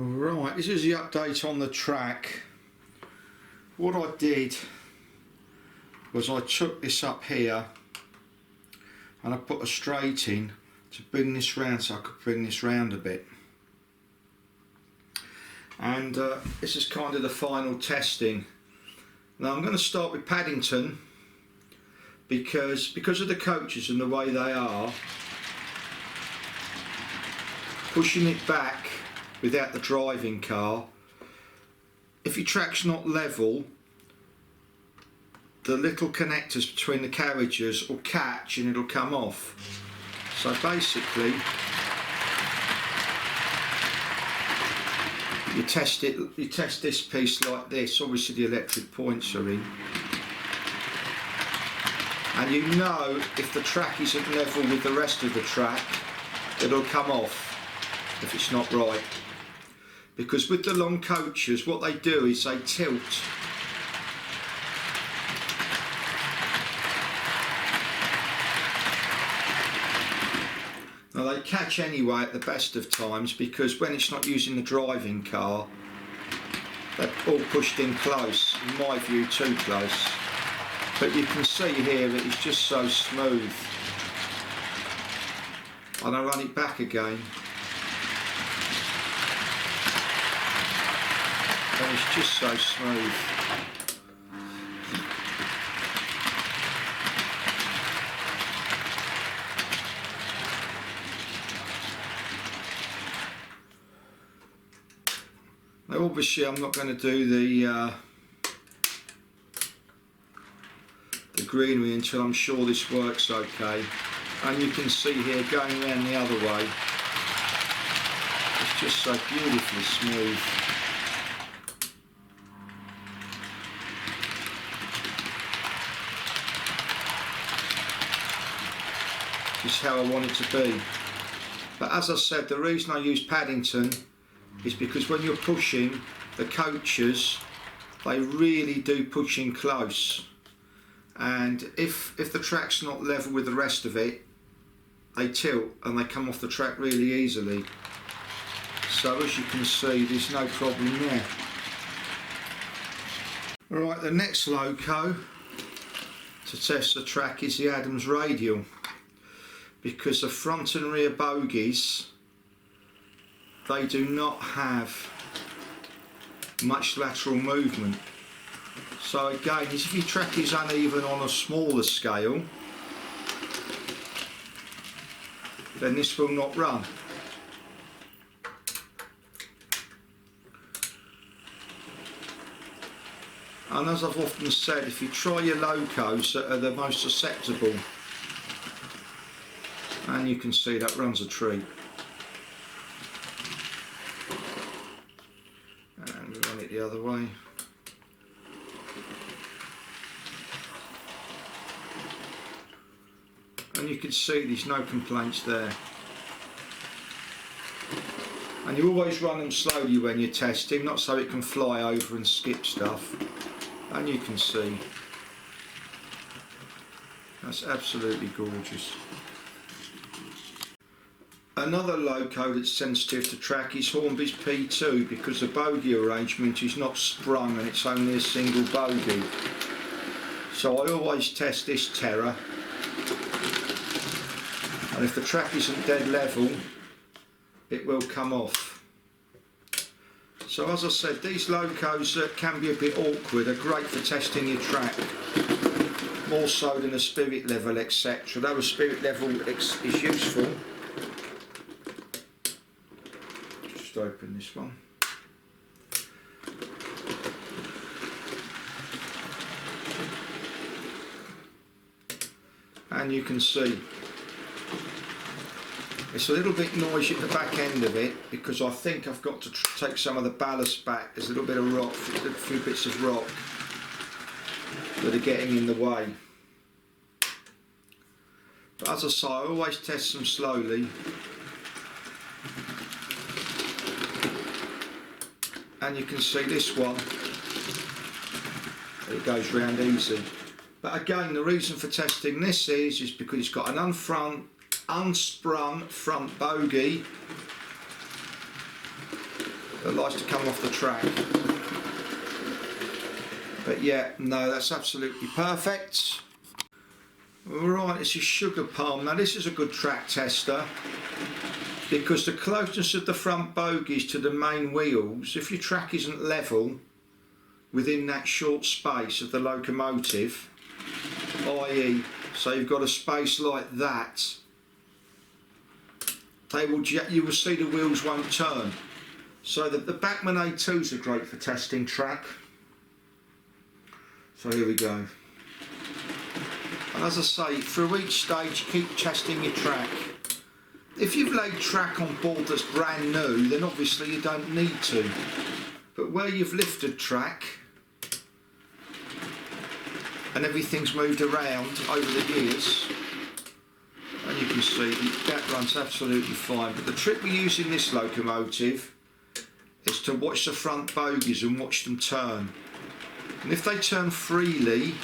Right, this is the update on the track. What I did was I took this up here and I put a straight in to bring this round so I could bring this round a bit. And this is kind of the final testing. Now I'm going to start with Paddington because of the coaches and the way they are, pushing it back without the driving car, if your track's not level, the little connectors between the carriages will catch and it'll come off. So basically you test this piece like this. Obviously the electric points are in, and you know if the track isn't level with the rest of the track, it'll come off if it's not right. Because with the long coaches, what they do is they tilt. Now they catch anyway at the best of times, because when it's not using the driving car, they're all pushed in close, in my view too close. But you can see here that it's just so smooth. And I run it back again, and it's just so smooth. Now obviously I'm not going to do the greenery until I'm sure this works okay. And you can see here going around the other way, it's just so beautifully smooth. Just how I want it to be. But as I said, the reason I use Paddington is because when you're pushing, the coaches, they really do push in close. And if the track's not level with the rest of it, they tilt and they come off the track really easily. So as you can see, there's no problem there. Right, the next loco to test the track is the Adams radial, because the front and rear bogies, they do not have much lateral movement. So again, if your track is uneven on a smaller scale, then this will not run. And as I've often said, if you try your locos that are the most susceptible, and you can see that runs a treat. And we run it the other way. And you can see there's no complaints there. And you always run them slowly when you're testing, not so it can fly over and skip stuff. And you can see that's absolutely gorgeous. Another loco that's sensitive to track is Hornby's P2, because the bogie arrangement is not sprung and it's only a single bogie. So I always test this terror. And if the track isn't dead level, it will come off. So as I said, these locos can be a bit awkward, are great for testing your track, more so than a spirit level, etc. Though a spirit level is useful. Just open this one. And you can see it's a little bit noisy at the back end of it, because I think I've got to take some of the ballast back. There's a little bit of rock, a few bits of rock that are getting in the way. But as I say, I always test them slowly. And you can see this one, it goes round easy. But again, the reason for testing this is because it's got an unsprung front bogie, that likes to come off the track. But yeah, no, that's absolutely perfect. Right, this is Sugar Palm. Now this is a good track tester because the closeness of the front bogies to the main wheels, if your track isn't level within that short space of the locomotive, i.e. so you've got a space like that, you will see the wheels won't turn. So the Bachmann A2s are great for testing track. So here we go. And as I say, through each stage keep testing your track. If you've laid track on board that's brand new, then obviously you don't need to. But where you've lifted track and everything's moved around over the years, and you can see that runs absolutely fine. But the trick we use in this locomotive is to watch the front bogies and watch them turn. And if they turn freely,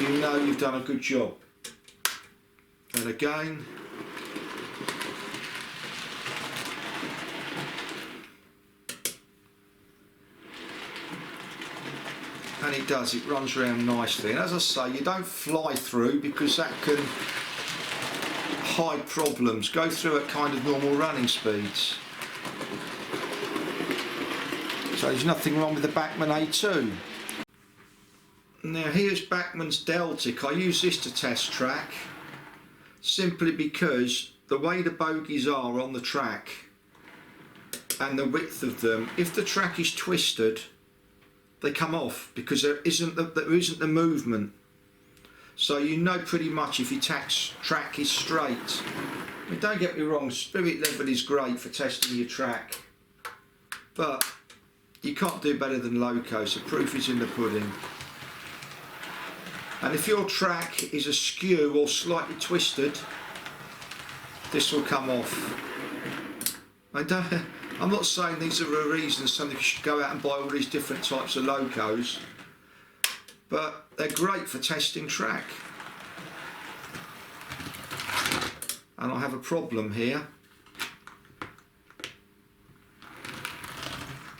you know you've done a good job. And again, and it does, it runs around nicely. And as I say, you don't fly through because that can hide problems. Go through at kind of normal running speeds. So there's nothing wrong with the Bachmann A2. Now here's Bachmann's Deltic. I use this to test track simply because the way the bogies are on the track and the width of them, if the track is twisted, they come off because there isn't the movement. So you know pretty much if your track is straight. I mean, don't get me wrong, spirit level is great for testing your track, but you can't do better than loco, so proof is in the pudding. And if your track is askew or slightly twisted, this will come off. I'm not saying these are a reason somebody should go out and buy all these different types of locos, but they're great for testing track. And I have a problem here.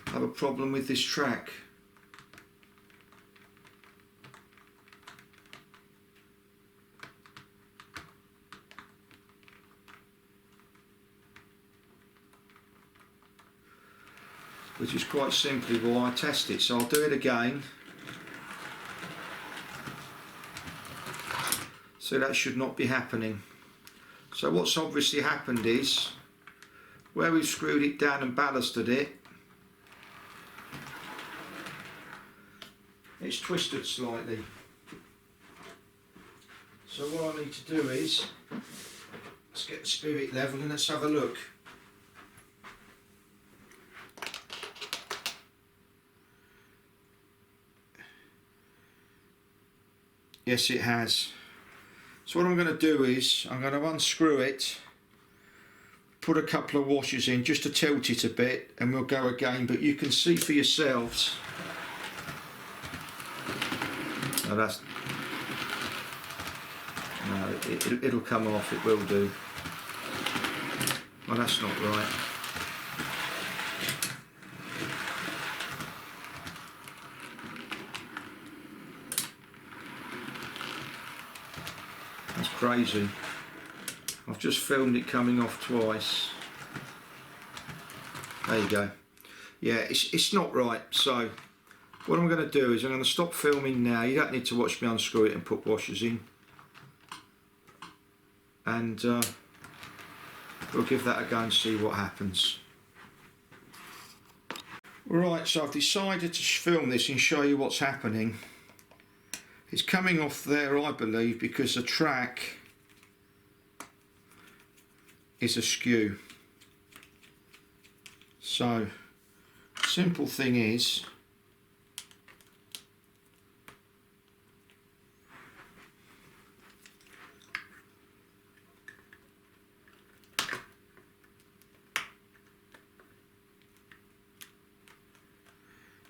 I have a problem with this track. Which is quite simply why I test it. So I'll do it again. So that should not be happening. So what's obviously happened is, where we've screwed it down and ballasted it, it's twisted slightly. So what I need to do is, let's get the spirit level and let's have a look. Yes, it has. So what I'm going to do is I'm going to unscrew it, put a couple of washers in just to tilt it a bit, and we'll go again. But you can see for yourselves. No, it'll come off. It will do. Well, that's not right. That's crazy. I've just filmed it coming off twice. There you go. Yeah, it's not right. So what I'm going to do is I'm going to stop filming now. You don't need to watch me unscrew it and put washers in. And we'll give that a go and see what happens. Right, so I've decided to film this and show you what's happening. It's coming off there, I believe, because the track is askew. So, simple thing is,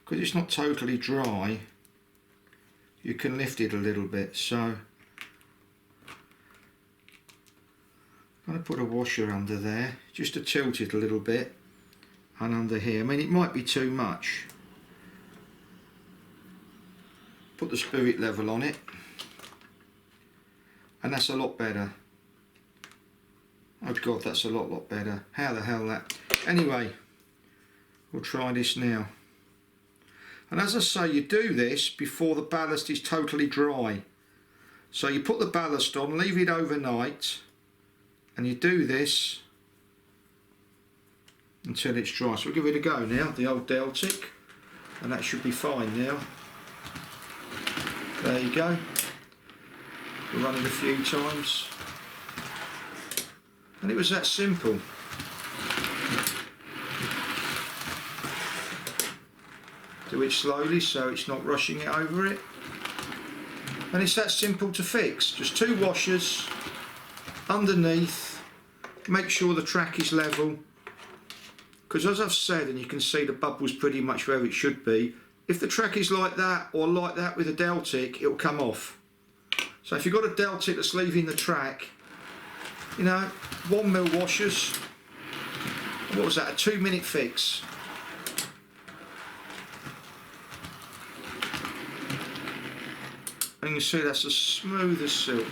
because it's not totally dry, you can lift it a little bit. So I'm going to put a washer under there just to tilt it a little bit, and under here. I mean, it might be too much. Put the spirit level on it, and that's a lot better. Oh God, that's a lot better. How the hell that... Anyway, we'll try this now. And as I say, you do this before the ballast is totally dry. So you put the ballast on, leave it overnight, and you do this until it's dry. So we'll give it a go now, the old Deltic, and that should be fine now. There you go. We'll run it a few times. And it was that simple. Do it slowly so it's not rushing it over it. And it's that simple to fix. Just 2 washers underneath. Make sure the track is level. Because as I've said, and you can see the bubble's pretty much where it should be, if the track is like that or like that with a Deltic, it'll come off. So if you've got a Deltic that's leaving the track, you know, 1mm washers. What was that, a 2-minute fix? And you can see that's as smooth as silk.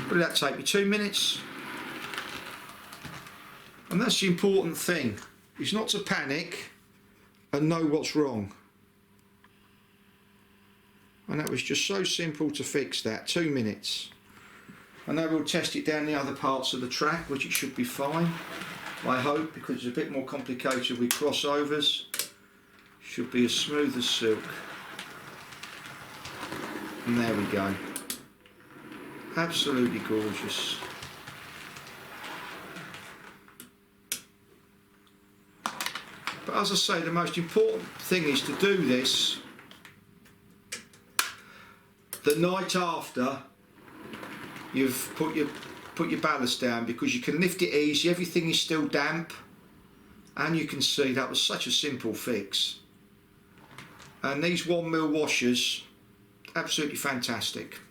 What did that take me? 2 minutes? And that's the important thing, is not to panic and know what's wrong. And that was just so simple to fix that, 2 minutes. And now we'll test it down the other parts of the track, which it should be fine, I hope, because it's a bit more complicated with crossovers. Should be as smooth as silk. And there we go. Absolutely gorgeous. But as I say, the most important thing is to do this the night after you've put your ballast down, because you can lift it easy, everything is still damp, and you can see that was such a simple fix. And these 1mm washers, absolutely fantastic.